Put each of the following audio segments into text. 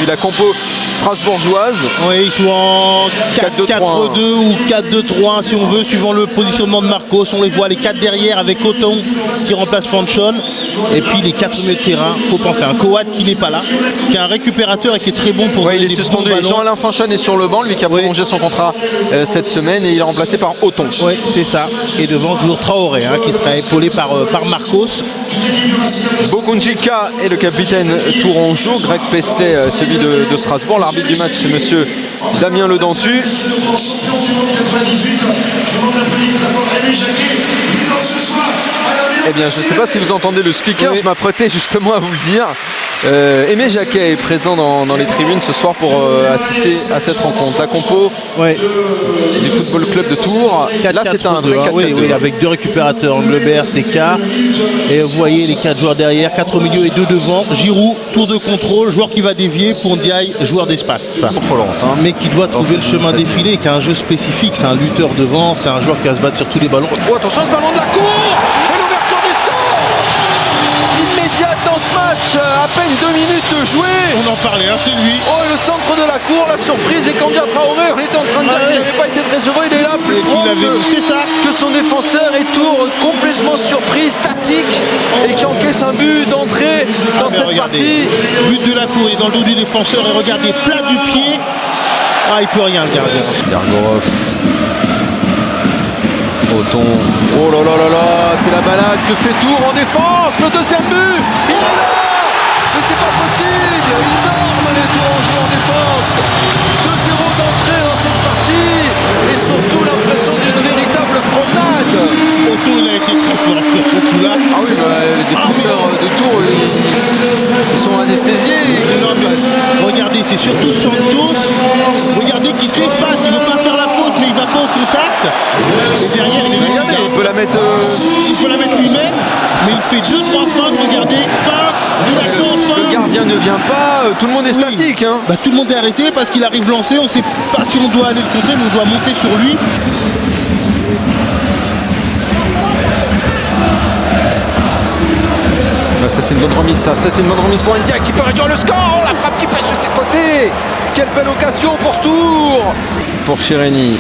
puis la compo strasbourgeoise. Oui, il joue en 4-4-2 ou 4-2-3 si on veut, suivant le positionnement de Marcos. On les voit les 4 derrière avec Othon qui remplace Fanchon. Et puis les 4 milieux de terrain, il faut penser à un Coat qui n'est pas là, qui est un récupérateur et qui est très bon pour il est suspendu. Jean-Alain Fanchon est sur le banc, lui qui a prolongé son contrat cette semaine, et il est remplacé par Othon. Oui, c'est ça. Et devant toujours Traoré qui sera épaulé par Marcos. Bokunjika est le capitaine tourangeau, Greg Pestet celui de Strasbourg. L'arbitre du match c'est monsieur Damien Ledentu. Eh bien, je ne sais pas si vous entendez le speaker, oui. Je m'apprêtais justement à vous le dire. Aimé Jacquet est présent dans les tribunes ce soir pour assister à cette rencontre. La compo du Football Club de Tours. 4, là, c'est un vrai 4-4-2. Oui, avec 2 récupérateurs, Englebert, TK. Et vous voyez les 4 joueurs derrière, 4 au milieu et 2 devant. Giroud, tour de contrôle, joueur qui va dévier pour Ndiaye, joueur d'espace. Mais qui doit trouver le chemin défilé, qui a un jeu spécifique. C'est un lutteur devant, c'est un joueur qui va se battre sur tous les ballons. Oh, attention, ce ballon de la cour! Dans ce match, à peine 2 minutes de jouer. On en parlait, c'est lui. Oh, le centre de la cour, la surprise. Et Candia Traoré, on était en train de dire qu'il n'avait pas été très heureux. Il est là, plus que son défenseur. Et Tours complètement surpris, statique, et qui encaisse un but d'entrée dans cette partie. But de la cour, il est dans le dos du défenseur. Et regardez, plat du pied. Il peut rien, le gardien. Gargorov. Othon. Oh là là là là, c'est la balade que fait Tours en défense. Le deuxième but, il est là. Mais c'est pas possible. Énorme les Tourangeaux en défense. 2-0 d'entrée dans cette partie. Et surtout l'impression d'une véritable promenade. Othon, il a été très fort sur ce coup-là. Ah oui, les défenseurs de Tours, ils sont anesthésiés. Regardez, c'est surtout Santos. Regardez qui s'efface. Il ne veut pas faire la faute, mais il ne va pas au contact. Et derrière, il peut la mettre. Il peut la mettre lui-même, mais il fait 2-3 feintes. Regardez, feinte, le gardien ne vient pas, tout le monde est statique. Tout le monde est arrêté parce qu'il arrive lancé. On ne sait pas si on doit aller le contrer, mais on doit monter sur lui. Ça c'est une bonne remise, ça c'est une bonne remise pour Ndiaye qui peut réduire le score. La frappe qui passe juste à côté. Quelle belle occasion pour Tours. Pour Chireni.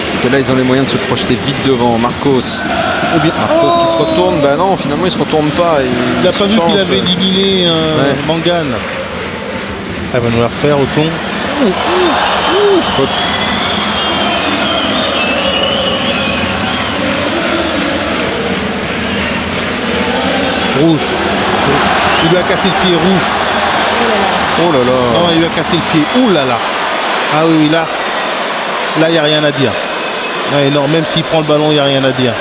Parce que là ils ont les moyens de se projeter vite devant. Marcos qui se retourne. Non, finalement il se retourne pas. Il n'a pas vu qu'il avait éliminé Mangane. Elle va nous la refaire, Othon. Faute. Rouge. Il lui a cassé le pied, rouge. Oh là là. Non, il lui a cassé le pied. Ouh là là. Ah oui, là, il n'y a rien à dire. Non, même s'il prend le ballon, il n'y a rien à dire.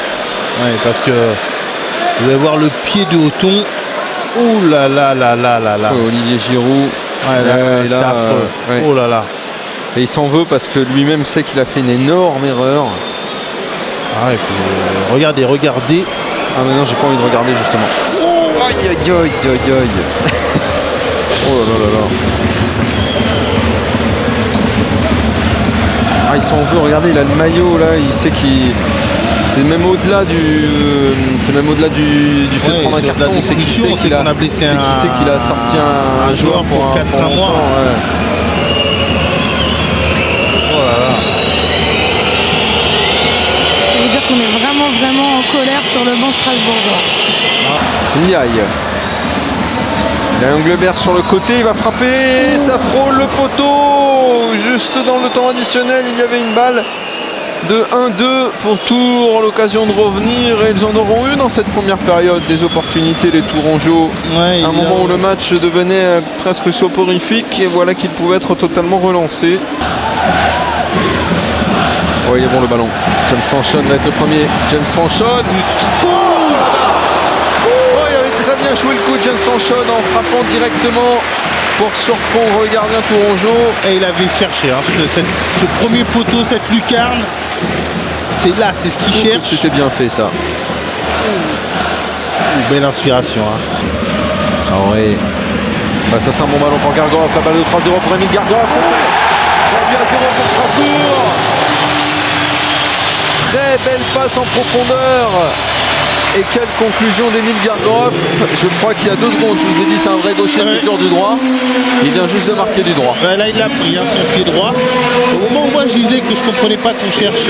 Parce que vous allez voir le pied de Othon. Ouh là là là là là là. Olivier Giroud. C'est affreux. Oh là là. Et il s'en veut parce que lui-même sait qu'il a fait une énorme erreur. Et puis, regardez. Ah mais non, j'ai pas envie de regarder justement. Aïe aïe aïe aïe aïe. Oh là là là. Il s'en veut, regardez, il a le maillot là, il sait qu'il. C'est même au-delà du. C'est même au-delà du fait de prendre un carton, c'est qu'il sait qu'il a. Sorti un joueur pour 4-5 mois. Oh là là. Je peux vous dire qu'on est vraiment en colère sur le banc strasbourgeois. Ndiaye. Il y a Englebert sur le côté, il va frapper, ça frôle le poteau. Juste dans le temps additionnel, il y avait une balle de 1-2 pour Tours, l'occasion de revenir, et ils en auront eu dans cette première période des opportunités, les Tourangeaux. À un moment où le match devenait presque soporifique, et voilà qu'il pouvait être totalement relancé. Il est bon le ballon. James Fanchon va être le premier. James Fanchon. Sur la barre. Il avait très bien joué le coup de James Fanchon en frappant directement pour surprendre le gardien tourangeau. Et il avait cherché ce premier poteau, cette lucarne. C'est ce qu'il cherche. C'était bien fait ça. Belle inspiration. Traoré. Ça c'est un bon ballon pour Gargorov. La balle de 3-0 pour Émile Gargorov. C'est fait. Très bien, 0 pour Strasbourg. Très belle passe en profondeur Et quelle conclusion d'Emile Gergorov. Je crois qu'il y a 2 secondes, je vous ai dit c'est un vrai gaucher futur du droit. Il vient juste de marquer du droit. Ouais, là il a pris son pied droit. Au moment où moi je disais que je ne comprenais pas qu'on cherche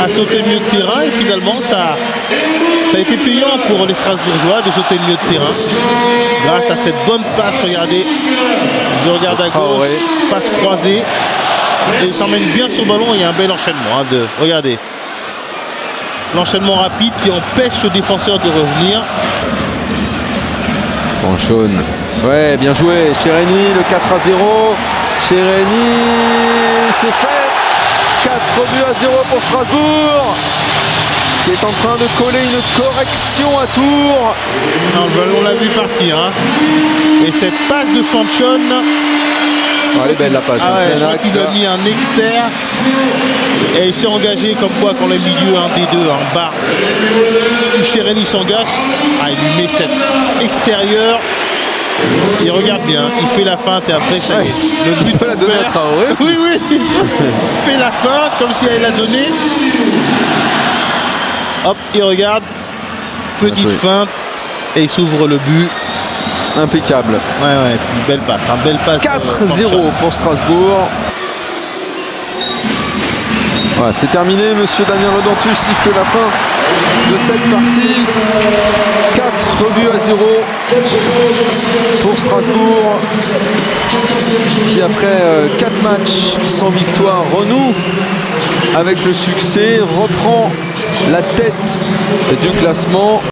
à sauter le milieu de terrain, et finalement ça a été payant pour les Strasbourgeois de sauter le milieu de terrain. Grâce à cette bonne passe, regardez. Je regarde à gauche, passe croisée. Et il s'emmène bien sur le ballon, il y a un bel enchaînement. Regardez. L'enchaînement rapide qui empêche le défenseur de revenir. Fanchon. Ouais, bien joué. Chereny, le 4-0. Chereny, c'est fait. 4-0 pour Strasbourg, qui est en train de coller une correction à Tours. Non, le ballon, on l'a vu partir. Hein. Et cette passe de Fanchon. Elle est belle la passe. Je crois qu'il a mis un externe. Et il s'est engagé comme quoi quand le milieu, un des deux, en bas. Chereny s'engage. Il lui met cet extérieur. Il regarde bien, il fait la feinte et après ça y est. Le but peut la donner à Traoré aussi. Oui, il fait la feinte comme si elle l'a donné. Hop, il regarde. Petite feinte et il s'ouvre le but. Impeccable. Ouais, puis belle passe. 4-0 pour Strasbourg. Voilà, c'est terminé. Monsieur Damien Lodantus siffle la fin de cette partie. 4-0 pour Strasbourg, qui après 4 matchs sans victoire renoue avec le succès, reprend la tête du classement.